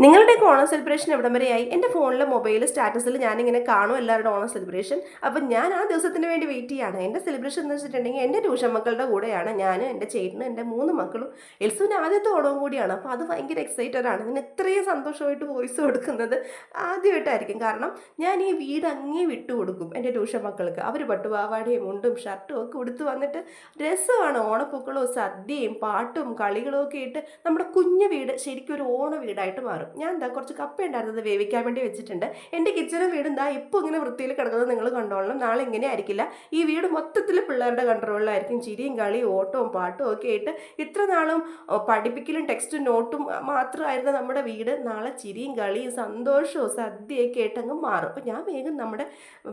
നിങ്ങളുടെയൊക്കെ ഓണം സെലിബ്രേഷൻ എവിടം വരെയായി? എൻ്റെ ഫോണിലെ മൊബൈൽ സ്റ്റാറ്റസിൽ ഞാനിങ്ങനെ കാണും എല്ലാവരുടെ ഓണം സെലിബ്രേഷൻ. അപ്പം ഞാൻ ആ ദിവസത്തിന് വേണ്ടി വെയിറ്റ് ചെയ്യാണ്. എൻ്റെ സെലിബ്രേഷൻ എന്ന് വെച്ചിട്ടുണ്ടെങ്കിൽ എൻ്റെ ട്യൂഷൻ മക്കളുടെ കൂടെയാണ് ഞാനും എൻ്റെ ചേട്ടനും എൻ്റെ 3 മക്കളും. എൽസുവിന് ആദ്യത്തെ ഓണവും കൂടിയാണ്. അപ്പോൾ അത് ഭയങ്കര എക്സൈറ്റഡ് ആണ്. ഞാൻ ഇത്രയും സന്തോഷമായിട്ട് വോയിസ് കൊടുക്കുന്നത് ആദ്യമായിട്ടായിരിക്കും. കാരണം ഞാൻ ഈ വീട് അങ്ങേ വിട്ടു കൊടുക്കും എൻ്റെ ട്യൂഷൻ മക്കൾക്ക്. അവർ പട്ടുപാവാടയും മുണ്ടും ഷർട്ടും ഒക്കെ ഉടുത്ത് വന്നിട്ട് രസമാണ്. ഓണപ്പൂക്കളവും സദ്യയും പാട്ടും കളികളും ഒക്കെ ഇട്ട് നമ്മുടെ കുഞ്ഞു വീട് ശരിക്കും ഒരു ഓണ വീടായിട്ട് മാറും. ഞാൻ എന്താ കുറച്ച് കപ്പ ഉണ്ടായിരുന്നത് വേവിക്കാൻ വേണ്ടി വെച്ചിട്ടുണ്ട്. എൻ്റെ കിച്ചണും വീടും എന്താ ഇപ്പോൾ ഇങ്ങനെ വൃത്തിയിൽ കിടക്കുന്നത് നിങ്ങൾ കണ്ടോളണം. നാളെ ഇങ്ങനെ ആയിരിക്കില്ല. ഈ വീട് മൊത്തത്തിൽ പിള്ളേരുടെ കൺട്രോളിലായിരിക്കും. ചിരിയും കളിയും ഓട്ടവും പാട്ടും ഒക്കെ ആയിട്ട് ഇത്ര നാളും പഠിപ്പിക്കലും ടെക്സ്റ്റും നോട്ടും മാത്രമായിരുന്ന നമ്മുടെ വീട് നാളെ ചിരിയും കളിയും സന്തോഷവും സദ്യയൊക്കെ ആയിട്ട് അങ്ങ് മാറും. അപ്പം ഞാൻ വേഗം നമ്മുടെ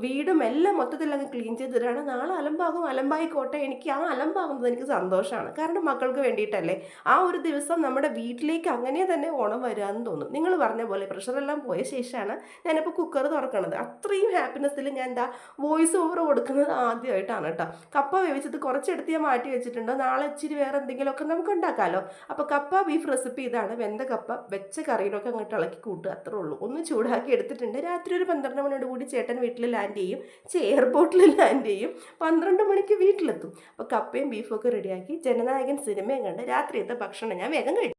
വീടും എല്ലാം മൊത്തത്തിൽ അങ്ങ് ക്ലീൻ ചെയ്തിട്ടാണ്. നാളെ അലമ്പാകും, അലമ്പായിക്കോട്ടെ. എനിക്ക് ആ അലമ്പാകുന്നത് എനിക്ക് സന്തോഷമാണ്. കാരണം മക്കൾക്ക് വേണ്ടിയിട്ടല്ലേ. ആ ഒരു ദിവസം നമ്മുടെ വീട്ടിലേക്ക് അങ്ങനെ തന്നെ ഓണം വരാമെന്ന് തോന്നും. നിങ്ങൾ പറഞ്ഞ പോലെ പ്രഷറെല്ലാം പോയ ശേഷമാണ് ഞാനിപ്പോൾ കുക്കർ തുറക്കണത്. അത്രയും ഹാപ്പിനെസ്സിൽ ഞാൻ എന്താ വോയിസ് ഓവർ കൊടുക്കുന്നത് ആദ്യമായിട്ടാണ് കേട്ടോ. കപ്പ വേവിച്ചത് കുറച്ചെടുത്ത് ഞാൻ മാറ്റി വെച്ചിട്ടുണ്ട്. നാളെ ഇച്ചിരി വേറെ എന്തെങ്കിലുമൊക്കെ നമുക്ക് ഉണ്ടാക്കാമല്ലോ. അപ്പോൾ കപ്പ ബീഫ് റെസിപ്പി ഇതാണ്. വെന്ത കപ്പ വെച്ച കറിയിലൊക്കെ അങ്ങോട്ട് ഇളക്കി കൂട്ടുക, അത്രേ ഉള്ളൂ. ഒന്ന് ചൂടാക്കി എടുത്തിട്ടുണ്ട്. രാത്രി ഒരു 12 മണിയോട് കൂടി ചേട്ടൻ വീട്ടിൽ ലാൻഡ് ചെയ്യും. എയർപോർട്ടിൽ ലാൻഡ് ചെയ്യും. 12 മണിക്ക് വീട്ടിലെത്തും. അപ്പോൾ കപ്പയും ബീഫും ഒക്കെ റെഡിയാക്കി ജനനായകൻ സിനിമയും കണ്ട് രാത്രിയത്തെ ഭക്ഷണം ഞാൻ വേഗം കഴിക്കും.